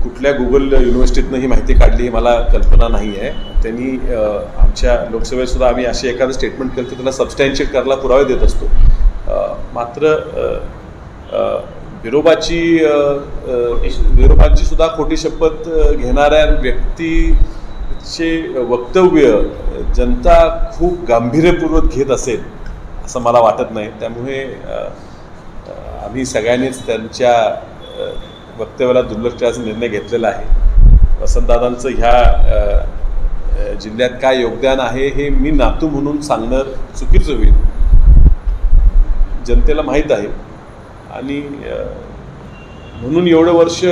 कुठल्या गुगल युनिव्हर्सिटीतनं ही माहिती काढली मला कल्पना नाही आहे. त्यांनी आमच्या लोकसभेत सुद्धा आम्ही असे एखादं स्टेटमेंट केलं तर त्याला सबस्टॅन्शिएट करायला पुरावे देत असतो. मात्र विरोबाची सुद्धा खोटी शपथ घेणाऱ्या व्यक्तीचे वक्तव्य जनता खूप गांभीर्यपूर्वक घेत असेल असं मला वाटत नाही. त्यामुळे आम्ही सगळ्यांनीच त्यांच्या वक्तव्याला दुर्लक्ष करायचा निर्णय घेतलेला आहे. वसंतदादांचं ह्या जिल्ह्यात काय योगदान आहे हे मी नातू म्हणून सांगणं चुकीचं होईल. जनतेला माहीत आहे आणि म्हणून एवढं वर्ष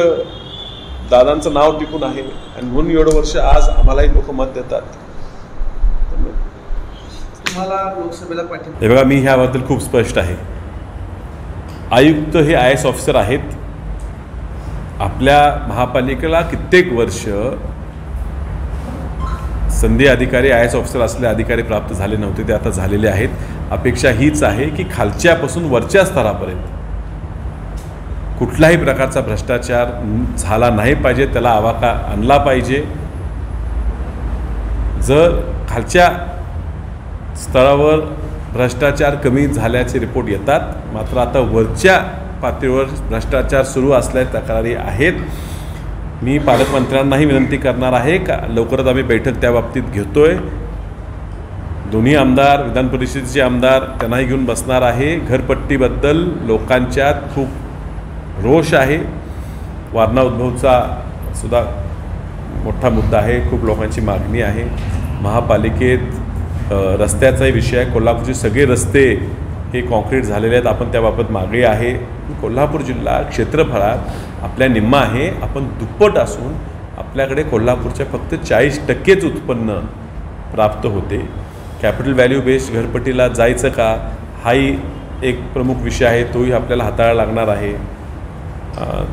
दादांचं नाव टिकून आहे आणि म्हणून एवढं वर्ष आज आम्हालाही लोक मत देतात. तुम्हाला लोकसभेला पाठिंबा? हे बघा, मी ह्याबद्दल खूप स्पष्ट आहे. आयुक्त हे IAS ऑफिसर आहेत. आपल्या महापालिकेला कित्येक वर्ष संधी अधिकारी IAS ऑफिसर असलेले अधिकारी प्राप्त झाले नव्हते, ते आता झालेले आहेत. अपेक्षा हीच आहे की खालच्यापासून वरच्या स्तरापर्यंत कुठल्याही प्रकारचा भ्रष्टाचार झाला नाही पाहिजे, त्याला आवाका आणला पाहिजे. जर खालच्या स्तरावर भ्रष्टाचार कमी झाल्याचे रिपोर्ट येतात, मात्र आता वरच्या पातळीवर भ्रष्टाचार सुरू असल्याच्या तक्रारी आहेत. मी पालकमंत्र्यांनाही विनंती करणार आहे का लवकरच आम्ही बैठक त्या बाबतीत घेतोय. दोन्ही आमदार, विधान परिषदेचे आमदार त्यांनाही घेऊन बसणार आहे. घरपट्टीबद्दल लोकांच्यात खूप रोष आहे. वारणा उद्भवचा सुद्धा मोठा मुद्दा आहे, खूप लोकांची मागणी आहे. महापालिकेत रस्त्याचाही विषय आहे. कोल्हापूरचे सगळे रस्ते हे कॉन्क्रीट झालेले आहेत, आपण त्याबाबत मागणी आहे. कोल्हापूर जिल्हा क्षेत्रफळात आपल्या निम्मा आहे, आपण दुप्पट असून आपल्याकडे कोल्हापूरच्या फक्त 40% उत्पन्न प्राप्त होते. कॅपिटल व्हॅल्यू बेस्ड घरपट्टीला जायचं का, हाही एक प्रमुख विषय आहे, तोही आपल्याला हाताळायला लागणार आहे.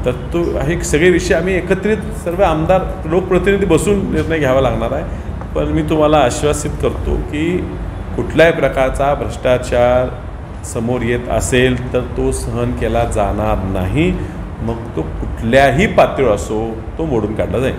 तर तो हे सगळे विषय आम्ही एकत्रित सर्व आमदार लोकप्रतिनिधी बसून निर्णय घ्यावा लागणार आहे. पण मी तुम्हाला आश्वासित करतो की कुठल्याही प्रकारचा भ्रष्टाचार समोर येत असेल तर तो सहन केला जाणार नाही. मग तो कुठल्याही पातळीवर असो, तो मोडून काढला जाईल.